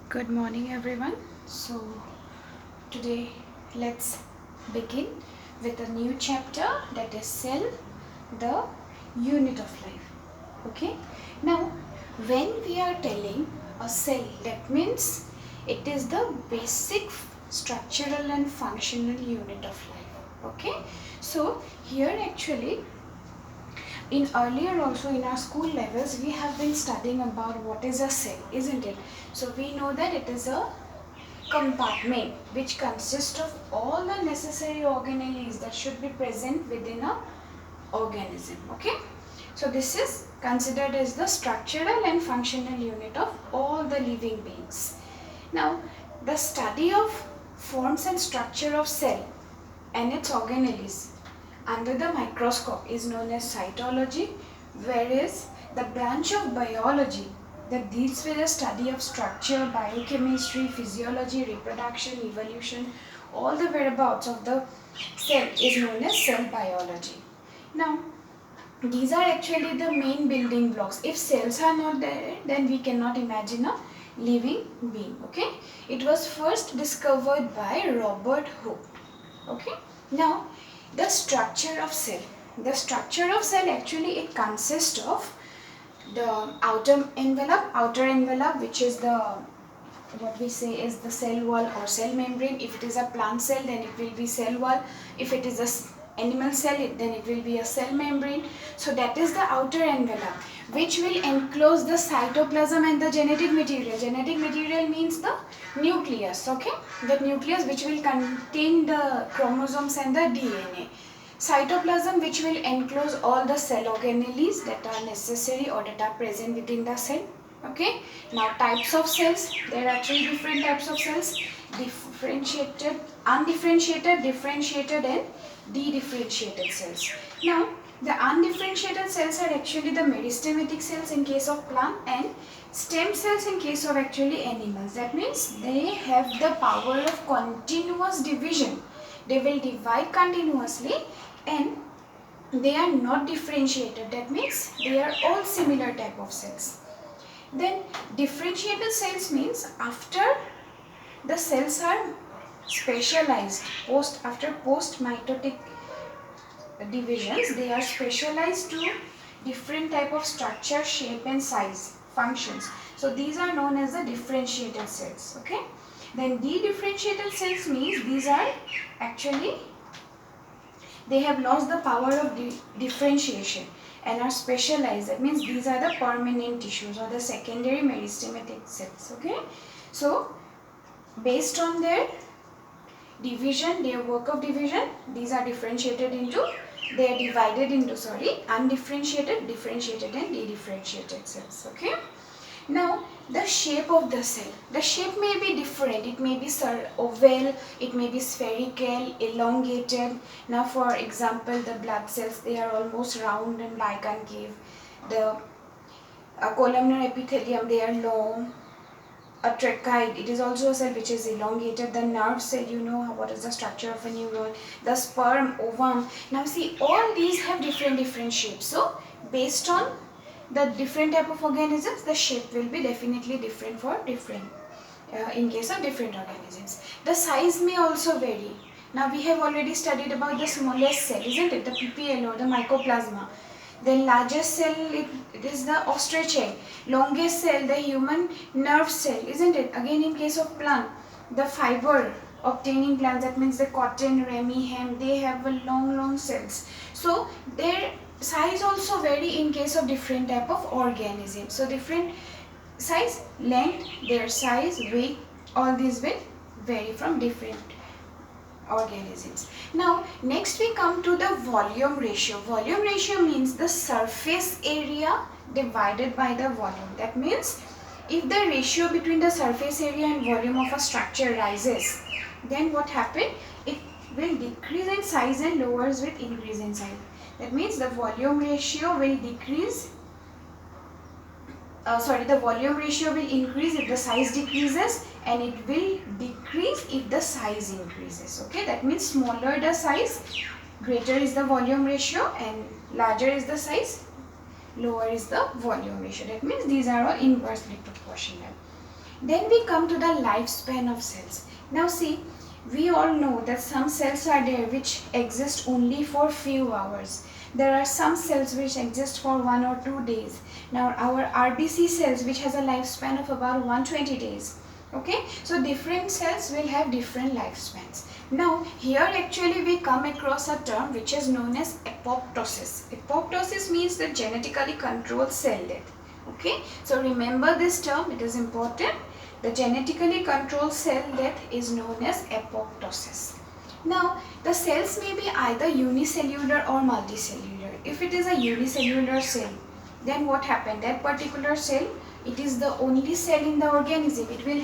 Good morning, everyone. So, today let's begin with a new chapter, that is cell, the unit of life. Okay, now when we are telling a cell, that means it is the basic structural and functional unit of life. Okay, so here actually in earlier also in our school levels we have been studying about what is a cell, isn't it? So we know that it is a compartment which consists of all the necessary organelles that should be present within a organism. Okay, so this is considered as the structural and functional unit of all the living beings. Now the study of forms and structure of cell and its organelles under the microscope is known as cytology, whereas the branch of biology that deals with the study of structure, biochemistry, physiology, reproduction, evolution, all the whereabouts of the cell is known as cell biology. Now, these are actually the main building blocks. If cells are not there, then we cannot imagine a living being. Okay, it was first discovered by Robert Hooke. Okay, now the structure of cell. The structure of cell actually it consists of the outer envelope which is the what we say is the cell wall or cell membrane. If it is a plant cell, then it will be cell wall. If it is a animal cell, then it will be a cell membrane. So that is the outer envelope which will enclose the cytoplasm and the genetic material. Genetic material means the nucleus. Okay, the nucleus which will contain the chromosomes and the DNA. Cytoplasm which will enclose all the cell organelles that are necessary or that are present within the cell. Okay, now types of cells. There are three different types of cells: differentiated, undifferentiated, differentiated and dedifferentiated cells. Now the undifferentiated cells are actually the meristematic cells in case of plant and stem cells in case of actually animals. That means they have the power of continuous division. They will divide continuously and they are not differentiated. That means they are all similar type of cells. Then differentiated cells means after the cells are specialized after post mitotic divisions, they are specialized to different type of structure, shape and size, functions. So these are known as the differentiated cells. Okay, then dedifferentiated cells means these are actually they have lost the power of differentiation and are specialized. That means these are the permanent tissues or the secondary meristematic cells. Okay, so based on their division, their work of division, these are differentiated into, they are divided into undifferentiated, differentiated and dedifferentiated cells. Okay, now the shape of the cell. The shape may be different. It may be oval, it may be spherical, elongated. Now for example, the blood cells, they are almost round and biconcave. The columnar epithelium, they are long. A tracheid, it is also a cell which is elongated. The nerve cell, you know what is the structure of a neuron. The sperm, ovum. Now see, all these have different shapes. So based on the different type of organisms, the shape will be definitely different for different in case of different organisms. The size may also vary. Now we have already studied about the smallest cell, isn't it? The PPL or the mycoplasma. Then largest cell, it is the ostrich egg. Longest cell, the human nerve cell, isn't it? Again in case of plant, the fiber obtaining plants, that means the cotton, rami, hemp, they have a long cells. So their size also vary in case of different type of organisms. So different size, length, their size, weight, all these will vary from different organisms. Now next we come to the volume ratio. Volume ratio means the surface area divided by the volume. That means if the ratio between the surface area and volume of a structure rises, then what happens? It will decrease in size and lowers with increase in size. That means the volume ratio will decrease. The volume ratio will increase if the size decreases and it will decrease if the size increases. Okay, that means smaller the size, greater is the volume ratio, and larger is the size, lower is the volume ratio. That means these are all inversely proportional. Then we come to the lifespan of cells. Now see, we all know that some cells are there which exist only for few hours. There are some cells which exist for 1 or 2 days. Now our RBC cells, which has a lifespan of about 120 days. Okay, so different cells will have different lifespans. Now here actually we come across a term which is known as apoptosis. Apoptosis means the genetically controlled cell death. Okay, so remember this term, it is important. The genetically controlled cell death is known as apoptosis. Now the cells may be either unicellular or multicellular. If it is a unicellular cell, then what happened? That particular cell, it is the only cell in the organism. It will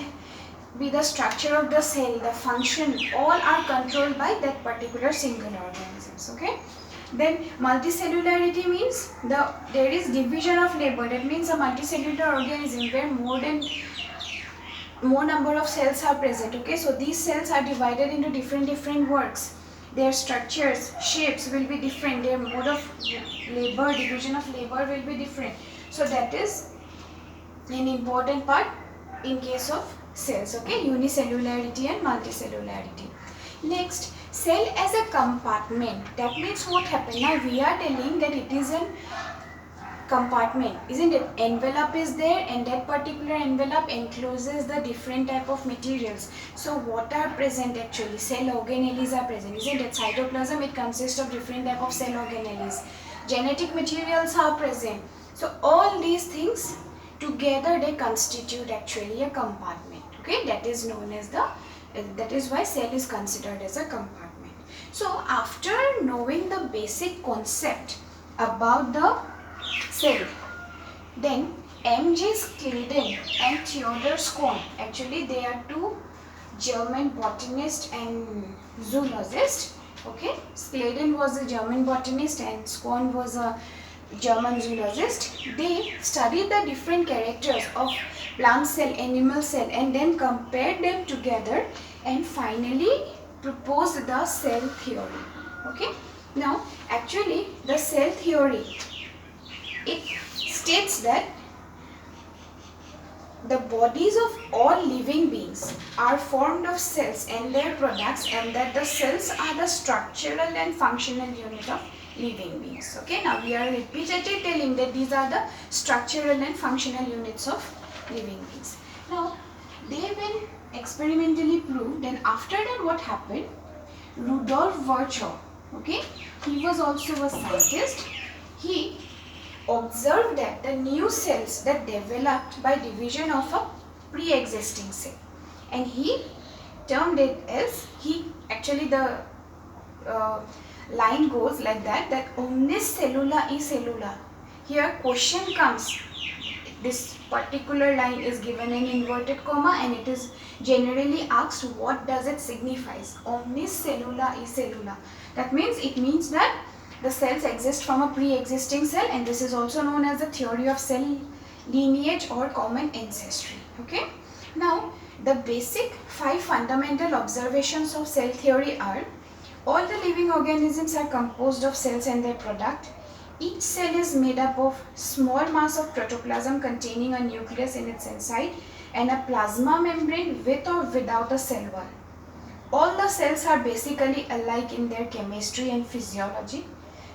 be the structure of the cell, the function, all are controlled by that particular single organisms. Okay. Then multicellularity means there is division of labor. That means a multicellular organism where more number of cells are present. Okay, so these cells are divided into different works. Their structures, shapes will be different. Their mode of labor, division of labor will be different. So that is an important part in case of cells. Okay, unicellularity and multicellularity. Next, cell as a compartment. That means what happened? Now we are telling that it is an compartment, isn't it? Envelope is there, and that particular envelope encloses the different type of materials. So what are present actually? Cell organelles are present, isn't it? Cytoplasm, it consists of different type of cell organelles. Genetic materials are present. So all these things together, they constitute actually a compartment. Okay, that is known as that is why cell is considered as a compartment. So after knowing the basic concept about the cell, then M.J. Sladen and Theodor Schwann, actually they are two German botanist and zoologist. Okay, Sladen was a German botanist and Schwann was a German zoologist. They studied the different characters of plant cell, animal cell, and then compared them together and finally proposed the cell theory. Okay, now actually the cell theory, it states that the bodies of all living beings are formed of cells and their products, and that the cells are the structural and functional unit of living beings. Okay, now we are repeatedly telling that these are the structural and functional units of living beings. Now they when experimentally proved, and after that what happened? Rudolf Virchow, okay, he was also a scientist. He observed that the new cells that developed by division of a pre-existing cell, and he termed it as, the line goes like that omnis cellula e cellula. Here question comes, this particular line is given in inverted comma and it is generally asked what does it signifies. Omnis cellula e cellula. That means it means that the cells exist from a pre-existing cell, and this is also known as the theory of cell lineage or common ancestry. Okay. Now the basic 5 fundamental observations of cell theory are: all the living organisms are composed of cells and their product. Each cell is made up of small mass of protoplasm containing a nucleus in its inside and a plasma membrane with or without a cell wall. All the cells are basically alike in their chemistry and physiology.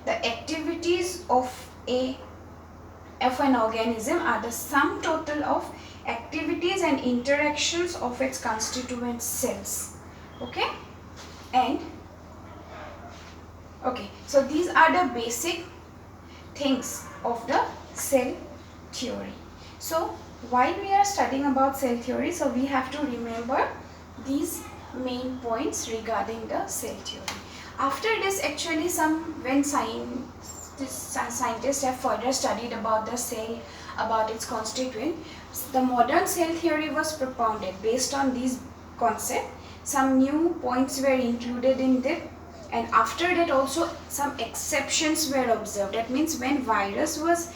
The activities of an organism are the sum total of activities and interactions of its constituent cells. Okay, and okay, so these are the basic things of the cell theory. So while we are studying about cell theory, so we have to remember these main points regarding the cell theory. After this, actually when scientists have further studied about the cell, about its constituent, the modern cell theory was propounded based on these concepts. Some new points were included in it, and after that also some exceptions were observed. That means when virus was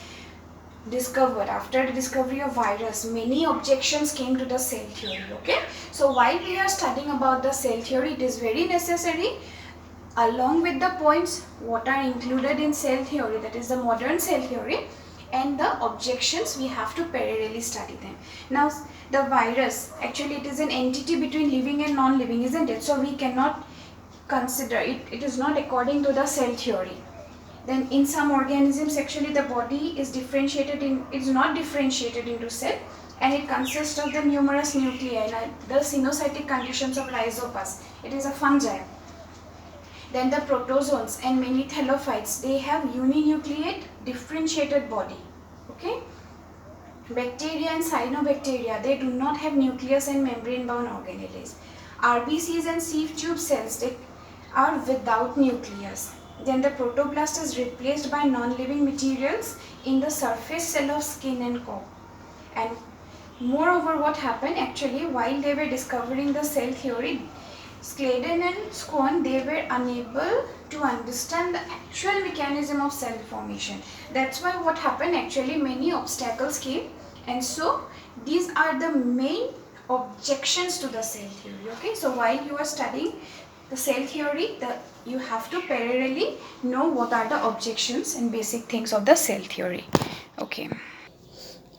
discovered, after the discovery of virus, many objections came to the cell theory. Okay, so while we are studying about the cell theory, it is very necessary, along with the points what are included in cell theory, that is the modern cell theory, and the objections, we have to parallelly study them. Now the virus, actually it is an entity between living and non-living, isn't it? So we cannot consider it, it is not according to the cell theory. Then in some organisms, actually the body is differentiated in, it's not differentiated into cell, and it consists of the numerous nuclei, like the sinusotic conditions of rhizopus. It is a fungi. Then the protozoans and many thallophytes, they have uninucleate differentiated body. Okay. Bacteria and cyanobacteria, they do not have nucleus and membrane bound organelles. RBCs and sieve tube cells, they are without nucleus. Then the protoplast is replaced by non-living materials in the surface cell of skin and cork. And moreover, what happened actually while they were discovering the cell theory, Sladen and Scone, they were unable to understand the actual mechanism of cell formation. That's why what happened actually, many obstacles came, and so these are the main objections to the cell theory. Okay, so while you are studying the cell theory, you have to parallelly know what are the objections and basic things of the cell theory.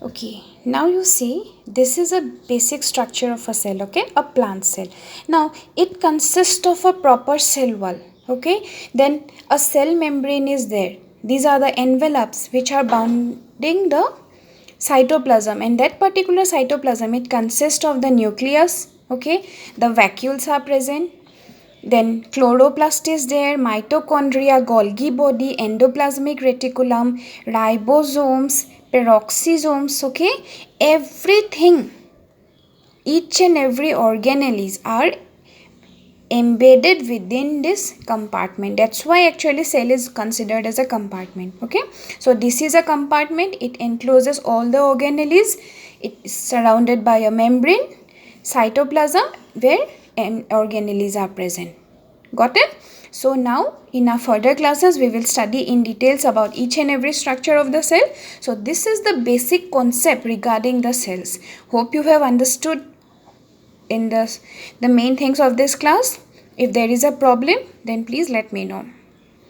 Okay, now you see this is a basic structure of a cell, okay, a plant cell. Now it consists of a proper cell wall, okay, then a cell membrane is there. These are the envelopes which are bounding the cytoplasm, and that particular cytoplasm, it consists of the nucleus, okay, the vacuoles are present, then chloroplast is there, mitochondria, Golgi body, endoplasmic reticulum, ribosomes, peroxisomes, okay, everything, each and every organelles are embedded within this compartment. That's why actually cell is considered as a compartment. Okay, so this is a compartment, it encloses all the organelles, it is surrounded by a membrane, cytoplasm, where organelles are present. Got it? So now in our further classes we will study in details about each and every structure of the cell. So this is the basic concept regarding the cells. Hope you have understood in the main things of this class. If there is a problem, then please let me know.